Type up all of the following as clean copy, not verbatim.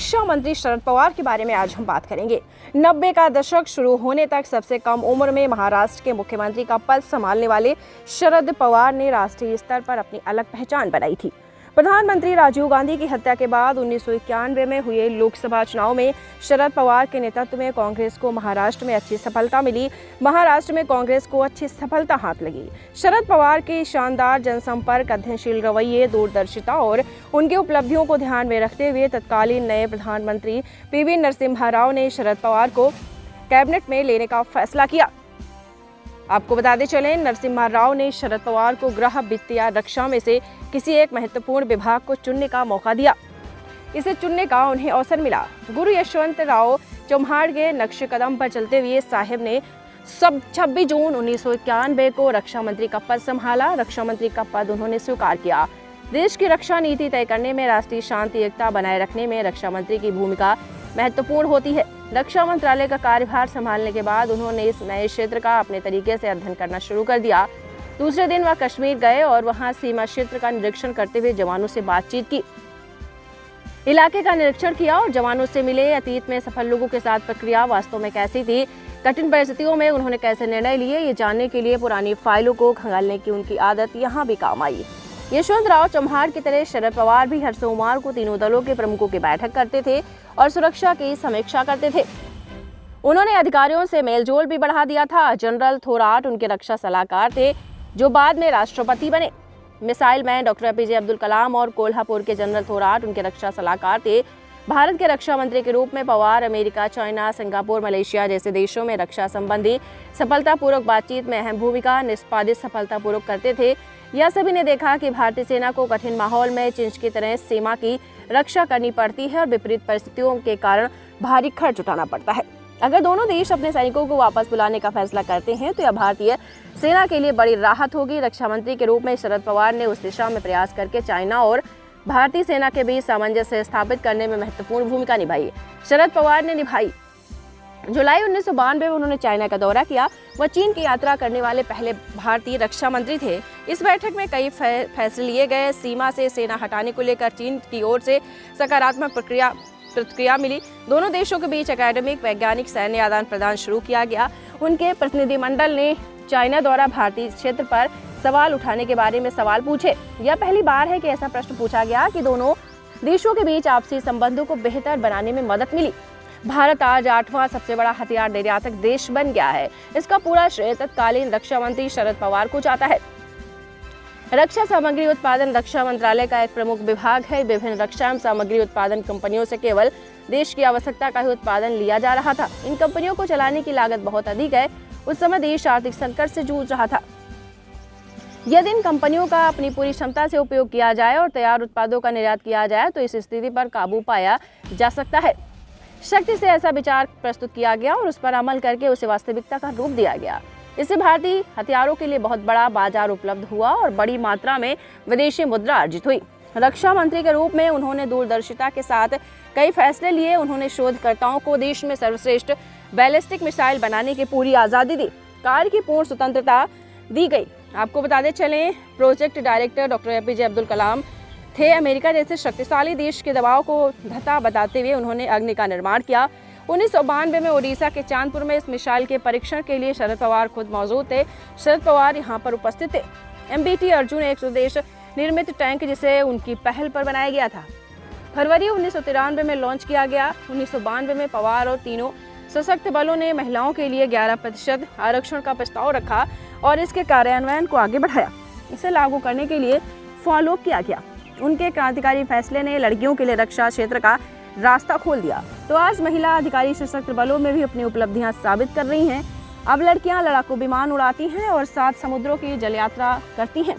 रक्षा मंत्री शरद पवार के बारे में आज हम बात करेंगे। 90 का दशक शुरू होने तक सबसे कम उम्र में महाराष्ट्र के मुख्यमंत्री का पद संभालने वाले शरद पवार ने राष्ट्रीय स्तर पर अपनी अलग पहचान बनाई थी। प्रधानमंत्री राजीव गांधी की हत्या के बाद 1991 में हुए लोकसभा चुनाव में शरद पवार के नेतृत्व में कांग्रेस को महाराष्ट्र में अच्छी सफलता मिली। महाराष्ट्र में कांग्रेस को अच्छी सफलता हाथ लगी। शरद पवार के शानदार जनसंपर्क, अध्ययनशील रवैये, दूरदर्शिता और उनकी उपलब्धियों को ध्यान में रखते हुए तत्कालीन नए प्रधानमंत्री पीवी नरसिम्हा राव ने शरद पवार को कैबिनेट में लेने का फैसला किया। आपको बताते चलें, नरसिम्हा राव ने शरद पवार को गृह, वित्त या रक्षा में से किसी एक महत्वपूर्ण विभाग को चुनने का मौका दिया। इसे चुनने का उन्हें अवसर मिला। गुरु यशवंतराव चौम्हाड़ के नक्शे कदम पर चलते हुए साहिब ने 26 जून 1991 को रक्षा मंत्री का पद संभाला। रक्षा मंत्री का पद उन्होंने स्वीकार किया। देश की रक्षा नीति तय करने में, राष्ट्रीय शांति एकता बनाए रखने में रक्षा मंत्री की भूमिका महत्वपूर्ण होती है। रक्षा मंत्रालय का कार्यभार संभालने के बाद उन्होंने इस नए क्षेत्र का अपने तरीके से अध्ययन करना शुरू कर दिया। दूसरे दिन वह कश्मीर गए और वहां सीमा क्षेत्र का निरीक्षण करते हुए जवानों से बातचीत की, इलाके का निरीक्षण किया और जवानों से मिले। अतीत में सफल लोगों के साथ प्रक्रिया वास्तव में कैसी थी, कठिन परिस्थितियों में उन्होंने कैसे निर्णय लिए, ये जानने के लिए पुरानी फाइलों को खंगालने की उनकी आदत यहाँ भी काम आई। यशवंतराव चौम्हाड़ की तरह शरद पवार भी हर सोमवार को तीनों दलों के प्रमुखों की बैठक करते थे और सुरक्षा की समीक्षा करते थे। उन्होंने अधिकारियों से मेलजोल भी बढ़ा दिया था। जनरल थोराट उनके रक्षा सलाहकार थे, जो बाद में राष्ट्रपति बने। Missile man doctor APJ Abdul Kalam और कोल्हापुर के जनरल थोराट उनके रक्षा सलाहकार थे। भारत के रक्षा मंत्री के रूप में Pawar America, China, Singapore, Malaysia जैसे देशों में रक्षा संबंधी सफलतापूर्वक बातचीत में अहम भूमिका निष्पादित सफलतापूर्वक करते थे। यह सभी ने देखा कि भारतीय सेना को कठिन माहौल में चिंच की तरह सीमा की रक्षा करनी पड़ती है और विपरीत परिस्थितियों के कारण भारी खर्च उठाना पड़ता है। अगर दोनों देश अपने सैनिकों को वापस बुलाने का फैसला करते हैं तो यह भारतीय सेना के लिए बड़ी राहत होगी। रक्षा मंत्री के रूप में शरद पवार ने उस दिशा में प्रयास करके चाइना और भारतीय सेना के बीच सामंजस्य स्थापित करने में महत्वपूर्ण भूमिका निभाई। शरद पवार ने निभाई। जुलाई 1992 में उन्होंने चाइना का दौरा किया। वह चीन की यात्रा करने वाले पहले भारतीय रक्षा मंत्री थे। इस बैठक में कई फैसले लिए गए। सीमा से सेना हटाने को लेकर चीन की ओर से सकारात्मक प्रतिक्रिया मिली। दोनों देशों के बीच एकेडमिक, वैज्ञानिक, सैन्य आदान प्रदान शुरू किया गया। उनके प्रतिनिधिमंडल ने चाइना द्वारा भारतीय क्षेत्र पर सवाल उठाने के बारे में सवाल पूछे। यह पहली बार है कि ऐसा प्रश्न पूछा गया कि दोनों देशों के बीच आपसी संबंधों को बेहतर बनाने में मदद मिली। भारत आज 8वां सबसे बड़ा हथियार निर्यातक देश बन गया है। इसका पूरा श्रेय तत्कालीन रक्षा मंत्री शरद पवार को जाता है। रक्षा सामग्री उत्पादन रक्षा मंत्रालय का एक प्रमुख विभाग है। विभिन्न रक्षा सामग्री उत्पादन कंपनियों से केवल देश की आवश्यकता का ही उत्पादन लिया जा रहा था। इन कंपनियों को चलाने की लागत बहुत अधिक है। उस समय देश आर्थिक संकट से जूझ रहा था। यदि इन कंपनियों का अपनी पूरी क्षमता से उपयोग किया जाए और तैयार उत्पादों का निर्यात किया जाए तो इस स्थिति पर काबू पाया जा सकता है। शक्ति से ऐसा विचार प्रस्तुत किया गया और उस पर अमल करके उसे वास्तविकता का रूप दिया गया। इससे भारतीय हथियारों के लिए बहुत बड़ा बाजार उपलब्ध हुआ और बड़ी मात्रा में विदेशी मुद्रा अर्जित हुई। रक्षा मंत्री के रूप में उन्होंने दूरदर्शिता के साथ कई फैसले लिए। उन्होंने शोधकर्ताओं को देश में सर्वश्रेष्ठ बैलिस्टिक मिसाइल बनाने की पूरी आज़ादी दी। कार्य की पूर्ण स्वतंत्रता दी गई। आपको बताते चलें, project director doctor APJ Abdul Kalam थे। अमेरिका जैसे शक्तिशाली देश के दबाव को धता बताते हुए उन्होंने अग्नि का निर्माण किया। 1992 में ओडिशा के चांदपुर में इस मिसाइल के परीक्षण के लिए शरद पवार खुद मौजूद थे। शरद पवार यहां पर उपस्थित थे। MBT अर्जुन एक स्वदेश निर्मित टैंक जिसे उनकी पहल पर बनाया गया था, फरवरी 1993 में लॉन्च किया गया। 1992 में पवार और तीनों सशक्त बलों ने महिलाओं के लिए 11% आरक्षण का प्रस्ताव रखा और इसके कार्यान्वयन को आगे बढ़ाया। इसे लागू करने के लिए फॉलो किया गया। उनके क्रांतिकारी फैसले ने लड़कियों के लिए रक्षा क्षेत्र का रास्ता खोल दिया। तो आज महिला अधिकारी सशस्त्र बलों में भी अपनी उपलब्धियां साबित कर रही हैं। अब लड़कियां लड़ाकू विमान उड़ाती हैं और 7 समुद्रों की जल यात्रा करती हैं।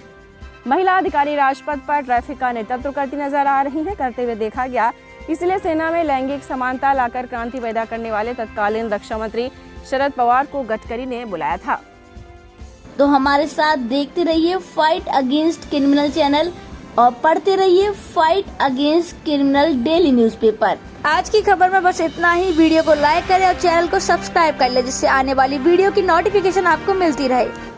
महिला अधिकारी राजपथ पर ट्रैफिक का नेतृत्व करती नजर आ रही हैं, करते हुए देखा गया। इसलिए सेना में लैंगिक समानता लाकर क्रांति पैदा करने वाले तत्कालीन रक्षा मंत्री शरद पवार को गडकरी ने बुलाया था। तो हमारे साथ देखते रहिए फाइट अगेंस्ट क्रिमिनल चैनल और पढ़ते रहिए fight against criminal daily newspaper. आज की खबर में बस इतना ही। वीडियो को लाइक करें और चैनल को सब्सक्राइब कर लें, जिससे आने वाली वीडियो की नोटिफिकेशन आपको मिलती रहे।